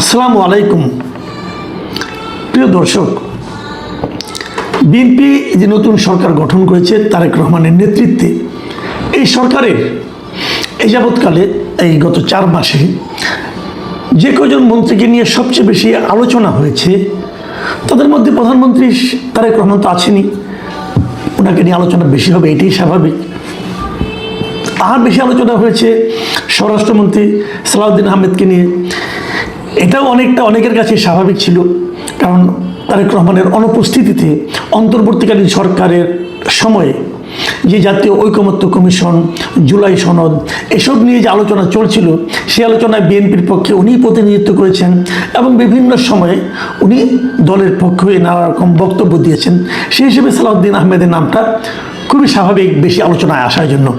আসসালামু আলাইকুম প্রিয় দর্শক, বিএনপি যে নতুন সরকার গঠন করেছে তারেক রহমানের নেতৃত্বে, এই সরকারের এই যাবৎকালে এই গত 4 মাসে যে কজন মন্ত্রীকে নিয়ে সবচেয়ে বেশি আলোচনা হয়েছে তাদের মধ্যে প্রধানমন্ত্রী তারেক রহমান তো আছেনই। ওনাকে নিয়ে আলোচনা বেশি হবে, এটাই স্বাভাবিক। আর বেশি আলোচনা হয়েছে স্বরাষ্ট্রমন্ত্রী সালাউদ্দিন আহমেদকে নিয়ে। এটাও অনেকের কাছে স্বাভাবিক ছিল, কারণ তারেক রহমানের অনুপস্থিতিতে অন্তর্বর্তীকালীন সরকারের সময়ে যে জাতীয় ঐকমত্য কমিশন, জুলাই সনদ, এসব নিয়ে যে আলোচনা চলছিল, সেই আলোচনায় বিএনপির পক্ষে উনি প্রতিনিধিত্ব করেছেন এবং বিভিন্ন সময়ে উনি দলের পক্ষে হয়ে নানা রকম বক্তব্য দিয়েছেন। সেই হিসেবে সালাউদ্দিন আহমেদের নামটা খুবই স্বাভাবিক বেশি আলোচনায় আসার জন্য।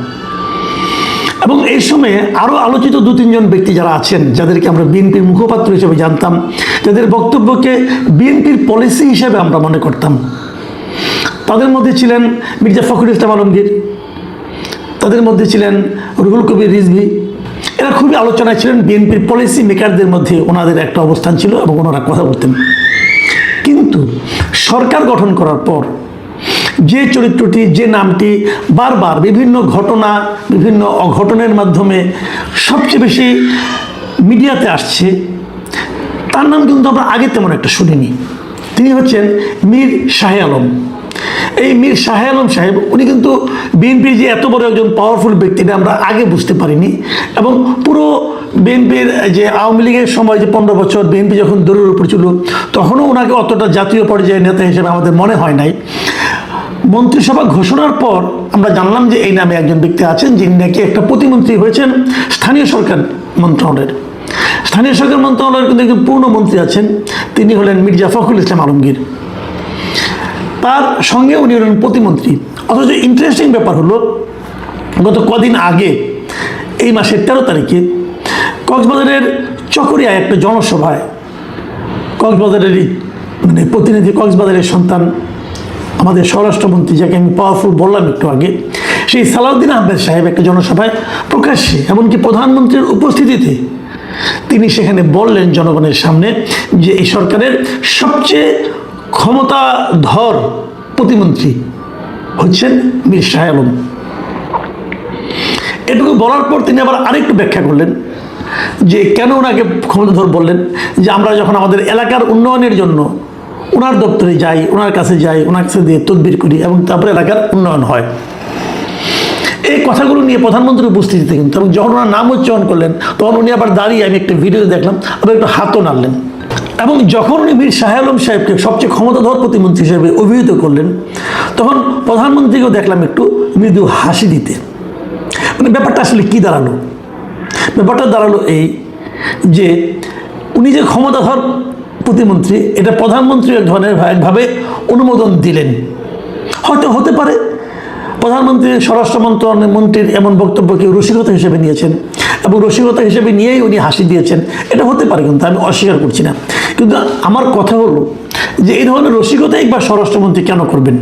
এবং এই সময়ে আরও আলোচিত 2-3 জন ব্যক্তি যারা আছেন, যাদেরকে আমরা বিএনপির মুখপাত্র হিসেবে জানতাম, যাদের বক্তব্যকে বিএনপির পলিসি হিসেবে আমরা মনে করতাম, তাদের মধ্যে ছিলেন মির্জা ফখরুল ইসলাম আলমগীর, তাদের মধ্যে ছিলেন রুহুল কবির রিজভী। এরা খুবই আলোচনায় ছিলেন। বিএনপির পলিসি মেকারদের মধ্যে ওনাদের একটা অবস্থান ছিল এবং ওনারা কথা বলতেন। কিন্তু সরকার গঠন করার পর যে চরিত্রটি, যে নামটি বারবার বিভিন্ন ঘটনা, বিভিন্ন অঘটনের মাধ্যমে সবচেয়ে বেশি মিডিয়াতে আসছে, তার নাম কিন্তু আমরা আগে তেমন একটা শুনিনি। তিনি হচ্ছেন মীর শাহ আলম। এই মীর শাহ আলম সাহেব, উনি কিন্তু বিএনপির যে এত বড় একজন পাওয়ারফুল ব্যক্তিটা আমরা আগে বুঝতে পারিনি। এবং পুরো বিএনপির যে আওয়ামী লীগের সময় যে 15 বছর বিএনপি যখন দৌড়ের উপর ছিল, তখনও ওনাকে অতটা জাতীয় পর্যায়ের নেতা হিসেবে আমাদের মনে হয় নাই। মন্ত্রিসভা ঘোষণার পর আমরা জানলাম যে এই নামে একজন ব্যক্তি আছেন, যিনি নাকি একটা প্রতিমন্ত্রী হয়েছেন স্থানীয় সরকার মন্ত্রণালয়ের। স্থানীয় সরকার মন্ত্রণালয়ের কিন্তু একজন পূর্ণ মন্ত্রী আছেন, তিনি হলেন মির্জা ফখরুল ইসলাম আলমগীর। তার সঙ্গে উনি হলেন প্রতিমন্ত্রী। অথচ ইন্টারেস্টিং ব্যাপার হলো, গত কদিন আগে এই মাসের 13 তারিখে কক্সবাজারের চকরিয়ায় একটা জনসভায় কক্সবাজারেরই প্রতিনিধি, কক্সবাজারের সন্তান, আমাদের স্বরাষ্ট্রমন্ত্রী, যাকে আমি পাওয়ারফুল বললাম একটু আগে, সেই সালাউদ্দিন আহমেদ সাহেব একটা জনসভায় প্রকাশ্যে, এমনকি প্রধানমন্ত্রীর উপস্থিতিতে তিনি সেখানে বললেন জনগণের সামনে যে এই সরকারের সবচেয়ে ক্ষমতাধর প্রতিমন্ত্রী হচ্ছেন মীর শাহ আলম। এটুকু বলার পর তিনি আবার আরেকটু ব্যাখ্যা করলেন যে কেন ওনাকে ক্ষমতাধর বললেন। যে আমরা যখন আমাদের এলাকার উন্নয়নের জন্য ওনার দপ্তরে যাই, ওনার কাছে যাই, ওনার কাছে দিয়ে তদবির করি এবং তারপরে এলাকার উন্নয়ন হয়। এই কথাগুলো নিয়ে প্রধানমন্ত্রীর উপস্থিতিতে কিন্তু, এবং যখন ওনার নাম উচ্চারণ করলেন তখন উনি আবার দাঁড়িয়ে, আমি একটা ভিডিও দেখলাম, আবার একটু হাতও নাড়লেন। এবং যখন উনি মীর শাহ আলম সাহেবকে সবচেয়ে ক্ষমতাধর প্রতিমন্ত্রী হিসেবে অভিহিত করলেন, তখন প্রধানমন্ত্রীকেও দেখলাম একটু মৃদু হাসি দিতে। মানে ব্যাপারটা আসলে কী দাঁড়ালো? ব্যাপারটা দাঁড়ালো এই যে উনি যে ক্ষমতাধর প্রতিমন্ত্রী, এটা প্রধানমন্ত্রী এক ধরনের একভাবে অনুমোদন দিলেন। হয়তো হতে পারে প্রধানমন্ত্রী স্বরাষ্ট্র মন্ত্রীর এমন বক্তব্যকে রসিকতা হিসেবে নিয়েছেন এবং রসিকতা হিসেবে নিয়েই উনি হাসি দিয়েছেন, এটা হতে পারে, কিন্তু আমি অস্বীকার করছি না। কিন্তু আমার কথা হলো যে এই ধরনের রসিকতা একবার স্বরাষ্ট্রমন্ত্রী কেন করবেন?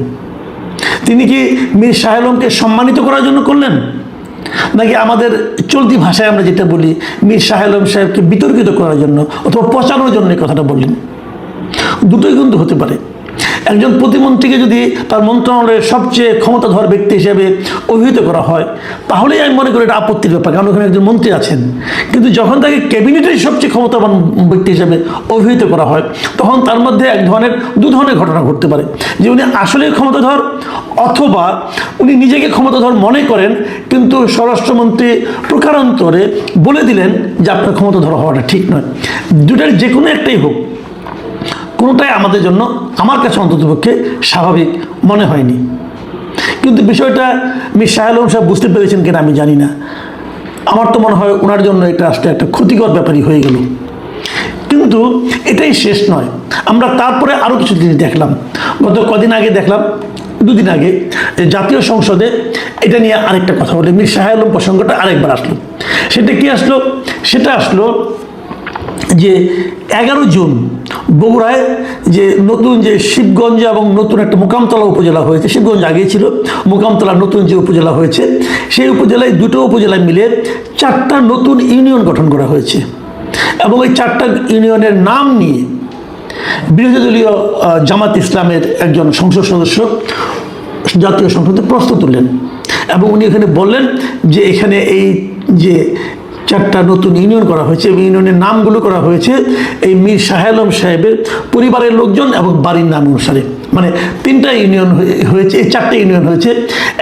তিনি কি মীর শাহ আলমকে সম্মানিত করার জন্য করলেন, নাকি আমাদের চলতি ভাষায় আমরা যেটা বলি মীর শাহ আলম সাহেবকে বিতর্কিত করার জন্য অথবা পচানোর জন্য এই কথাটা বললেন? দুটোই কিন্তু হতে পারে। একজন প্রতিমন্ত্রীকে যদি তার মন্ত্রণালয়ের সবচেয়ে ক্ষমতাধর ব্যক্তি হিসেবে অভিহিত করা হয়, তাহলেই আমি মনে করি এটা আপত্তির ব্যাপার, কারণ ওখানে একজন মন্ত্রী আছেন। কিন্তু যখন তাকে ক্যাবিনেটের সবচেয়ে ক্ষমতাবান ব্যক্তি হিসেবে অভিহিত করা হয়, তখন তার মধ্যে দু ধরনের ঘটনা ঘটতে পারে। যে উনি আসলে ক্ষমতাধর, অথবা উনি নিজেকে ক্ষমতাধর মনে করেন, কিন্তু স্বরাষ্ট্রমন্ত্রী প্রকারান্তরে বলে দিলেন যে আপনার ক্ষমতাধর হওয়াটা ঠিক নয়। দুটার যে কোনো একটাই হোক, কোনোটাই আমাদের জন্য, আমার কাছে অন্ততপক্ষে স্বাভাবিক মনে হয়নি। কিন্তু বিষয়টা মীর শাহ আলম সাহেব বুঝতে পেরেছেন কিনা আমি জানি না। আমার তো মনে হয় ওনার জন্য এটা আসলে একটা ক্ষতিকর ব্যাপারই হয়ে গেল। কিন্তু এটাই শেষ নয়, আমরা তারপরে আরও কিছু জিনিস দেখলাম। গত কদিন আগে দেখলাম, 2 দিন আগে জাতীয় সংসদে এটা নিয়ে আরেকটা কথা বলে মীর শাহ আলম প্রসঙ্গটা আরেকবার আসলো। সেটা কি আসলো? সেটা আসলো যে 11 জুন বগুড়ায় যে নতুন যে শিবগঞ্জ এবং নতুন একটা মোকামতলা উপজেলা হয়েছে, শিবগঞ্জ আগেই ছিল, মোকামতলা নতুন যে উপজেলা হয়েছে, সেই উপজেলায় 2টো উপজেলায় মিলে 4টা নতুন ইউনিয়ন গঠন করা হয়েছে। এবং এই 4টা ইউনিয়নের নাম নিয়ে বিরোধী দলীয় জামাত ইসলামের একজন সংসদ সদস্য জাতীয় সংসদে প্রশ্ন তুললেন এবং উনি এখানে বললেন যে এখানে এই যে 4টা নতুন ইউনিয়ন করা হয়েছে, ইউনিয়নের নামগুলো করা হয়েছে এই মীর শাহ আলম সাহেবের পরিবারের লোকজন এবং বাড়ির নাম অনুসারে। মানে 3টা ইউনিয়ন হয়েছে, এই 4টে ইউনিয়ন হয়েছে।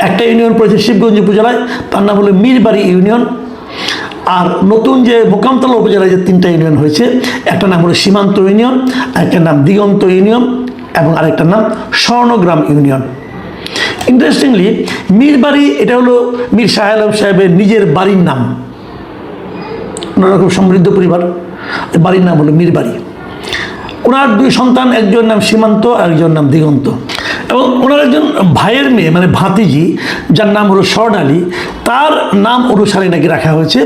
একটা ইউনিয়ন পড়েছে শিবগঞ্জ উপজেলায়, তার নাম হলো মীরবাড়ি ইউনিয়ন। আর নতুন যে মোকামতলা উপজেলায় যে 3টা ইউনিয়ন হয়েছে, একটা নাম হলো সীমান্ত ইউনিয়ন, আরেকটার নাম দিগন্ত ইউনিয়ন এবং আরেকটার নাম স্বর্ণগ্রাম ইউনিয়ন। ইন্টারেস্টিংলি মীরবাড়ি এটা হলো মীর শাহ আলম সাহেবের নিজের বাড়ির নাম, ওনারা খুব সমৃদ্ধ পরিবার, বাড়ির নাম হলো মীরবাড়ি। ওনার 2 সন্তান, একজন নাম সীমান্ত আর একজন নাম দিগন্ত, এবং ওনার একজন ভাইয়ের মেয়ে মানে ভাতিজি যার নাম হলো স্বর্ণালী, তার নাম অনুসারে নাকি রাখা হয়েছে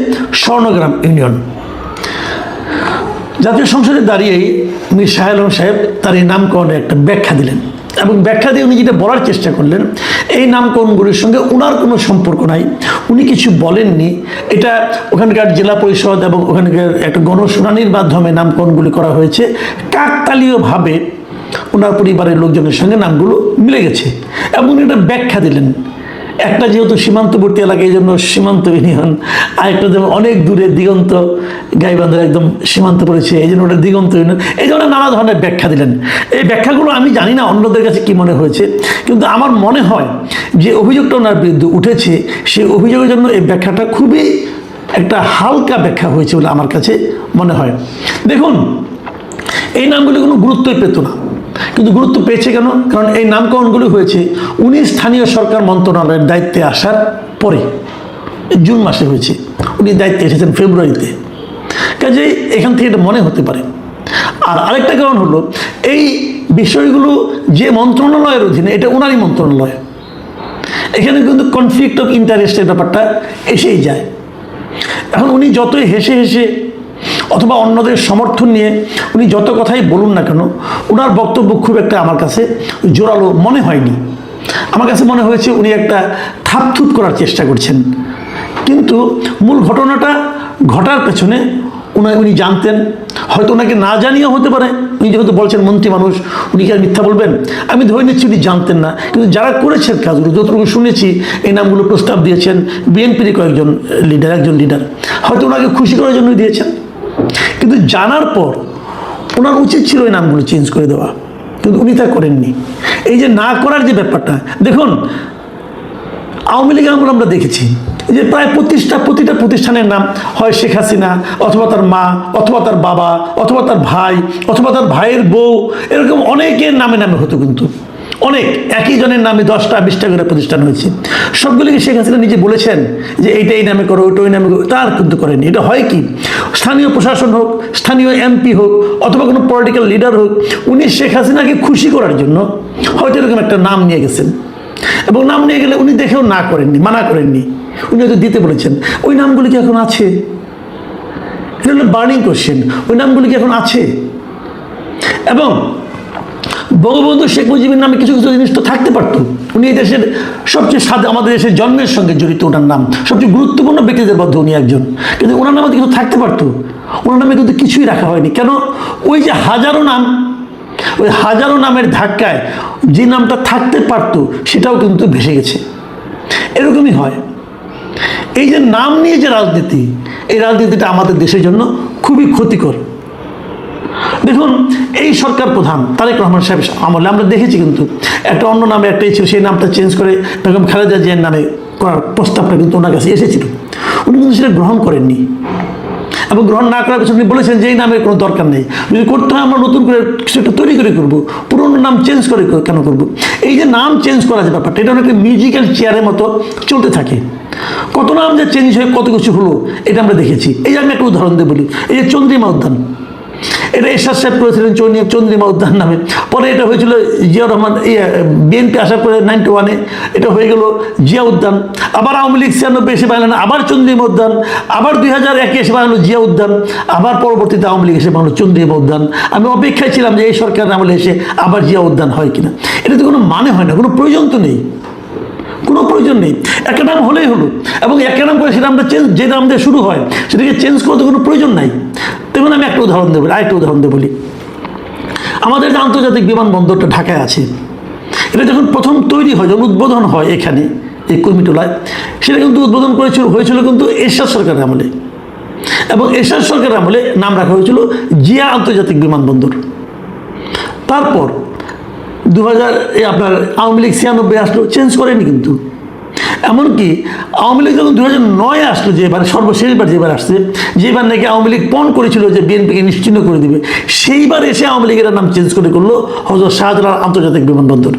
স্বর্ণগ্রাম ইউনিয়ন। জাতীয় সংসদে দাঁড়িয়েই মীর শাহ আলম সাহেব তার এই নামকরণে একটা ব্যাখ্যা দিলেন এবং ব্যাখ্যা দিয়ে উনি যেটা বলার চেষ্টা করলেন, এই নামকরণগুলির সঙ্গে ওনার কোনো সম্পর্ক নাই, উনি কিছু বলেননি। এটা ওখানকার জেলা পরিষদ এবং ওখানকার একটা গণশুনানির মাধ্যমে নামকরণগুলি করা হয়েছে। কাকতালীয়ভাবে ওনার পরিবারের লোকজনের সঙ্গে নামগুলো মিলে গেছে এবং উনি একটা ব্যাখ্যা দিলেন। একটা যেহেতু সীমান্তবর্তী এলাকা, এই জন্য সীমান্ত ইউনিয়ন, আরেকটা যেমন অনেক দূরে দিগন্ত, গাইবান্ধার একদম সীমান্ত পড়েছে, এই জন্য ওটা দিগন্ত ইউনিয়ন। এই জন্য নানা ধরনের ব্যাখ্যা দিলেন। এই ব্যাখ্যাগুলো আমি জানি না অন্যদের কাছে কী মনে হয়েছে, কিন্তু আমার মনে হয় যে অভিযোগটা ওনার বিরুদ্ধে উঠেছে, সেই অভিযোগের জন্য এই ব্যাখ্যাটা খুবই একটা হালকা ব্যাখ্যা হয়েছে বলে আমার কাছে মনে হয়। দেখুন, এই নামগুলি কোনো গুরুত্বই পেত না, কিন্তু গুরুত্ব পেয়েছে কেন? কারণ এই নামকরণগুলি হয়েছে উনি স্থানীয় সরকার মন্ত্রণালয়ের দায়িত্বে আসার পরে, জুন মাসে হয়েছে, উনি দায়িত্বে এসেছেন ফেব্রুয়ারিতে, কাজেই এখান থেকে এটা মনে হতে পারে। আর আরেকটা কারণ হলো এই বিষয়গুলো যে মন্ত্রণালয়ের অধীনে, এটা ওনারই মন্ত্রণালয়, এখানে কিন্তু কনফ্লিক্ট অফ ইন্টারেস্টের ব্যাপারটা এসেই যায়। এখন উনি যতই হেসে হেসে অথবা অন্যদের সমর্থন নিয়ে উনি যত কথাই বলুন না কেন, ওনার বক্তব্য খুব একটা আমার কাছে জোরালো মনে হয়নি। আমার কাছে মনে হয়েছে উনি একটা থাপথুপ করার চেষ্টা করছেন, কিন্তু মূল ঘটনাটা ঘটার পেছনে উনি জানতেন, হয়তো ওনাকে না জানিয়েও হতে পারে। উনি যেহেতু বলছেন মন্ত্রী মানুষ, উনি কি আর মিথ্যা বলবেন? আমি ধরে নিচ্ছি উনি জানতেন না, কিন্তু যারা করেছেন কাজগুলো, যতটুকু শুনেছি এই নামগুলো প্রস্তাব দিয়েছেন বিএনপির একজন লিডার, হয়তো ওনাকে খুশি করার জন্য দিয়েছেন। কিন্তু জানার পর ওনার উচিত ছিল এই নামগুলো চেঞ্জ করে দেওয়া, কিন্তু উনি তা করেননি। এই যে না করার যে ব্যাপারটা, দেখুন আওয়ামী লীগ আমল আমরা দেখেছি যে প্রায় প্রতিটা প্রতিষ্ঠানের নাম হয় শেখ হাসিনা অথবা তার মা অথবা তার বাবা অথবা তার ভাই অথবা তার ভাইয়ের বউ, এরকম অনেকের নামে হতো, কিন্তু অনেক একই জনের নামে 10টা 20টা করে প্রতিষ্ঠান হয়েছে। সবগুলিকে শেখ হাসিনা নিজে বলেছেন যে এইটা এই নামে করো, ওইটা ওই নামে করো, তার কিন্তু করেনি। এটা হয় কি, স্থানীয় প্রশাসন হোক, স্থানীয় এমপি হোক অথবা কোনো পলিটিক্যাল লিডার হোক, উনি শেখ হাসিনাকে খুশি করার জন্য হয়তো এরকম একটা নাম নিয়ে গেছেন, এবং নাম নিয়ে গেলে উনি দেখেও না করেননি, মানা করেননি, উনি হয়তো দিতে বলেছেন। ওই নামগুলি কি এখন আছে? এটা হলো বার্নিং কোশ্চেন, ওই নামগুলি কি এখন আছে? এবং বঙ্গবন্ধু শেখ মুজিবের নামে কিছু কিছু জিনিস তো থাকতে পারতো। উনি এই দেশের সবচেয়ে আমাদের দেশের জন্মের সঙ্গে জড়িত, ওনার নাম সবচেয়ে গুরুত্বপূর্ণ ব্যক্তিদের মধ্যে উনি একজন, কিন্তু ওনার নামে কিছু থাকতে পারতো, ওনার নামে কিন্তু কিছুই রাখা হয়নি। কেন? ওই যে হাজারো নাম, ওই হাজারো নামের ধাক্কায় যে নামটা থাকতে পারতো সেটাও কিন্তু ভেসে গেছে। এরকমই হয়। এই যে নাম নিয়ে যে রাজনীতি, এই রাজনীতিটা আমাদের দেশের জন্য খুবই ক্ষতিকর। দেখুন, এই সরকার প্রধান তারেক রহমান সাহেব আমলে আমরা দেখেছি কিন্তু একটা অন্য নামে একটাই ছিল, সেই নামটা চেঞ্জ করে বেগম খালেদা জিয়ার নামে করার প্রস্তাবটা কিন্তু ওনার কাছে এসেছিল, উনি কিন্তু সেটা গ্রহণ করেননি। এবং গ্রহণ না করার পিছনে বলেছেন যে এই নামের কোনো দরকার নেই, যদি করতে হয় আমরা নতুন করে কিছু একটা তৈরি করে করবো, পুরোনো নাম চেঞ্জ করে কেন করবো? এই যে নাম চেঞ্জ করা যে ব্যাপারটা, এটা অনেকটা মিউজিক্যাল চেয়ারের মতো চলতে থাকে। কত নাম যে চেঞ্জ হয়ে কত কিছু হলো এটা আমরা দেখেছি। এই যে আমি একটা উদাহরণ দিয়ে বলি, এই যে চন্দ্রিমা উদ্যান, এটা এরশাদ সাহেব করেছিলেন চন্দ্রিমা উদ্যান নামে, পরে এটা হয়েছিল জিয়া রহমান বিএনপি আসার পরে 91-এ এটা হয়ে গেল জিয়া উদ্যান, আবার আওয়ামী লীগ 96 এসে বানালেন আবার চন্দ্রিমা উদ্যান, আবার 2001-এ এসে বানালো জিয়া উদ্যান, আবার পরবর্তীতে আওয়ামী লীগ এসে বানালো চন্দ্রিমা উদ্যান। আমি অপেক্ষায় ছিলাম যে এই সরকার আমলে এসে আবার জিয়া উদ্যান হয় কিনা। এটা তো কোনো মানে হয় না, কোনো প্রয়োজন তো নেই, কোনো প্রয়োজন নেই। একটা নাম হলেই হলো, এবং একটা নাম করে সেটা আমরা যে নাম দিয়ে শুরু হয় সেটাকে চেঞ্জ করতে কোনো প্রয়োজন নাই। দেখুন আমি একটা উদাহরণ দেবো, আরেকটা উদাহরণ দেবো বলি। আমাদের যে আন্তর্জাতিক বিমানবন্দরটা ঢাকায় আছে, এটা যখন প্রথম তৈরি হয়, যখন উদ্বোধন হয় এখানে এই কুর্মিটোলায়, সেটা কিন্তু উদ্বোধন হয়েছিল কিন্তু এরশাদ সরকারের আমলে, এবং এরশাদ সরকারের আমলে নাম রাখা হয়েছিল জিয়া আন্তর্জাতিক বিমানবন্দর। তারপর 2000 আপনার আওয়ামী লীগ 96 আসলো, চেঞ্জ করেনি কিন্তু। এমনকি আওয়ামী লীগ যখন 2009 আসলো, যেবার সর্বশেষবার যেবার আসছে, যেবার নাকি আওয়ামী লীগ পণ করেছিল যে বিএনপিকে নিশ্চিহ্ন করে দিবে, সেইবার এসে আওয়ামী লীগের নাম চেঞ্জ করলো হযরত শাহজালাল আন্তর্জাতিক বিমানবন্দর।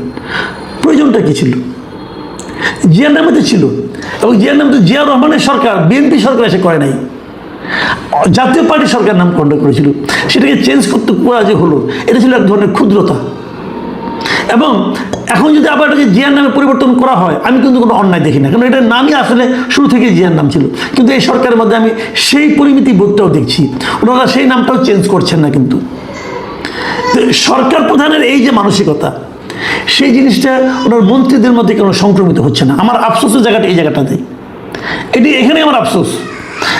প্রয়োজনটা কি ছিল? জিয়ার নামে তো ছিল, এবং জিয়ার নামে তো জিয়াউর রহমানের সরকার, বিএনপি সরকার এসে করে নাই, জাতীয় পার্টি সরকার নামকরণ করেছিল। সেটাকে চেঞ্জ করতে করা যে হলো, এটা ছিল এক ধরনের ক্ষুদ্রতা। এবং এখন যদি আবার এটাকে জিয়ার নামে পরিবর্তন করা হয়, আমি কিন্তু কোনো অন্যায় দেখি না, কারণ এটার নামই আসলে শুরু থেকে জিয়ার নাম ছিল। কিন্তু এই সরকারের মধ্যে আমি সেই পরিমিতি বোধটাও দেখছি, ওনারা সেই নামটাও চেঞ্জ করছেন না। কিন্তু সরকার প্রধানের এই যে মানসিকতা, সেই জিনিসটা ওনার মন্ত্রীদের মধ্যে কেন সংক্রমিত হচ্ছে না? আমার আফসোসের জায়গাটা এই জায়গাটাতেই, এখানে আমার আফসোস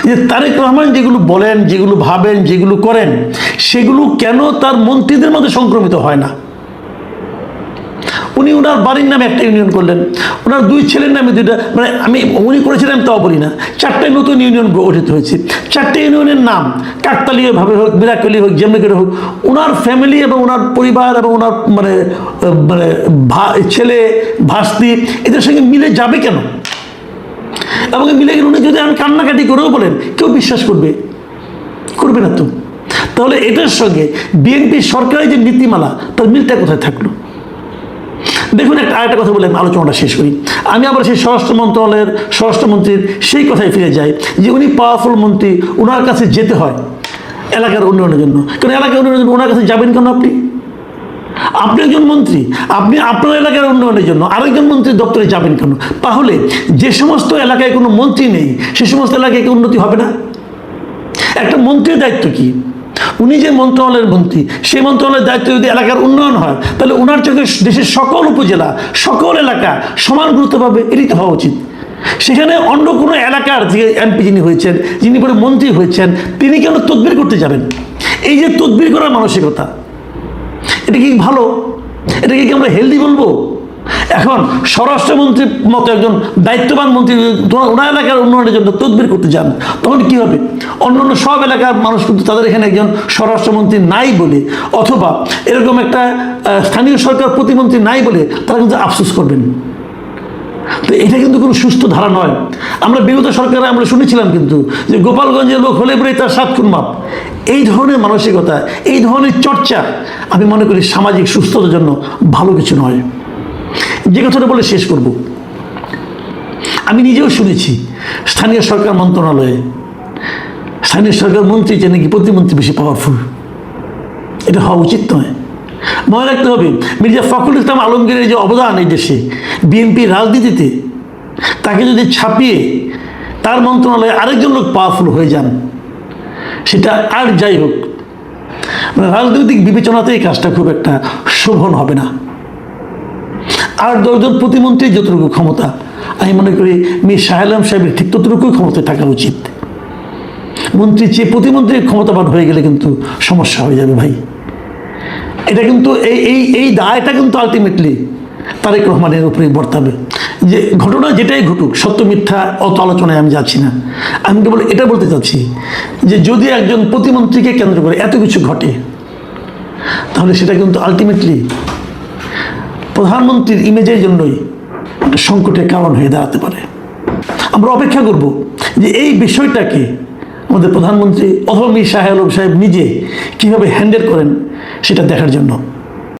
যে তারেক রহমান যেগুলো বলেন, যেগুলো ভাবেন, যেগুলো করেন, সেগুলো কেন তার মন্ত্রীদের মধ্যে সংক্রমিত হয় না? উনি ওনার বাড়ির নামে একটা ইউনিয়ন করলেন, ওনার 2 ছেলের নামে 2টা, মানে উনি করেছিলেন তাও বলি না, 4টে নতুন ইউনিয়ন গঠিত হয়েছে। 4টে ইউনিয়নের নাম কাকতালীয়ভাবে হোক, মিরাকলি হোক, যেমনি করে হোক, ওনার ফ্যামিলি এবং ওনার পরিবার এবং ওনার মানে মানে ছেলে ভাস্তি এদের সঙ্গে মিলে যাবে কেন? এবং মিলে গেলে উনি যদি আমি কান্নাকাটি করেও বলেন, কেউ বিশ্বাস করবে না তো। তাহলে এটার সঙ্গে বিএনপি সরকারের যে নীতিমালা, তার মিলটা কোথায় থাকলো? দেখুন, আরেকটা কথা বলে আমি আলোচনাটা শেষ করি। আমি আবার সেই স্বরাষ্ট্র মন্ত্রণালয়ের স্বরাষ্ট্রমন্ত্রীর সেই কথায় ফিরে যাই যে উনি পাওয়ারফুল মন্ত্রী, ওনার কাছে যেতে হয় এলাকার উন্নয়নের জন্য। কারণ এলাকার উন্নয়নের জন্য ওনার কাছে যাবেন কেন? আপনি একজন মন্ত্রী, আপনি আপনার এলাকার উন্নয়নের জন্য আরেকজন মন্ত্রীর দপ্তরে যাবেন কেন? তাহলে যে সমস্ত এলাকায় কোনো মন্ত্রী নেই, সে সমস্ত এলাকায় কি উন্নতি হবে না? একটা মন্ত্রীর দায়িত্ব কি? উনি যে মন্ত্রণালয়ের মন্ত্রী, সেই মন্ত্রণালয়ের দায়িত্ব যদি এলাকার উন্নয়ন হয়, তাহলে ওনার চোখে দেশের সকল উপজেলা, সকল এলাকা সমান গুরুত্ব পাবে। এটাই তো হওয়া উচিত। সেখানে অন্য কোনো এলাকার যে এমপি যিনি হয়েছেন, যিনি পরে মন্ত্রী হয়েছেন, তিনি কেন তদবির করতে যাবেন? এই যে তদবির করার মানসিকতা, এটা কি ভালো? এটাকে কি আমরা হেলদি বলবো? এখন স্বরাষ্ট্রমন্ত্রীর মতো একজন দায়িত্ববান মন্ত্রী ওনার এলাকার উন্নয়নের জন্য তদবির করতে যান, তখন কি হবে? অন্যান্য সব এলাকার মানুষ কিন্তু তাদের এখানে একজন স্বরাষ্ট্রমন্ত্রী নাই বলে, অথবা এরকম একটা স্থানীয় সরকার প্রতিমন্ত্রী নাই বলে তারা কিন্তু আফসোস করবেন। তো এটা কিন্তু কোনো সুস্থ ধারা নয়। আমরা বিগত সরকারে আমরা শুনেছিলাম কিন্তু যে গোপালগঞ্জের লোক হলে পরে তার 7 খুন মাপ। এই ধরনের মানসিকতা, এই ধরনের চর্চা আমি মনে করি সামাজিক সুস্থতার জন্য ভালো কিছু নয়। যে কথাটা বলে শেষ করব, আমি নিজেও শুনেছি স্থানীয় সরকার মন্ত্রণালয়ে স্থানীয় সরকার মন্ত্রী যে নাকি প্রতিমন্ত্রী বেশি পাওয়ারফুল। এটা হওয়া উচিত নয়। মনে রাখতে হবে মির্জা ফখরুল ইসলাম আলমগীরের যে অবদান এই দেশে বিএনপির রাজনীতিতে, তাকে যদি ছাপিয়ে তার মন্ত্রণালয়ে আরেকজন লোক পাওয়ারফুল হয়ে যান, সেটা আর যাই হোক, মানে রাজনৈতিক বিবেচনাতে এই কাজটা খুব একটা শোভন হবে না। আর 10 জন প্রতিমন্ত্রীর যতটুকু ক্ষমতা, আমি মনে করি মীর শাহ আলম সাহেবের ঠিক ততটুকুই ক্ষমতায় থাকা উচিত। মন্ত্রী চেয়ে প্রতিমন্ত্রীর ক্ষমতাবান হয়ে গেলে কিন্তু সমস্যা হয়ে যাবে ভাই। এটা কিন্তু এই দায়টা কিন্তু আলটিমেটলি তারেক রহমানের উপরেই বর্তাবে। যে ঘটনা যেটাই ঘটুক, সত্য মিথ্যা অত আলোচনায় আমি যাচ্ছি না। আমি কেবল এটা বলতে চাচ্ছি যে যদি একজন প্রতিমন্ত্রীকে কেন্দ্র করে এত কিছু ঘটে, তাহলে সেটা কিন্তু আলটিমেটলি প্রধানমন্ত্রীর ইমেজের জন্যই একটা সংকটের কারণ হয়ে দাঁড়াতে পারে। আমরা অপেক্ষা করব যে এই বিষয়টাকে আমাদের প্রধানমন্ত্রী অথবা মীর শাহ আলম সাহেব নিজে কীভাবে হ্যান্ডেল করেন সেটা দেখার জন্য।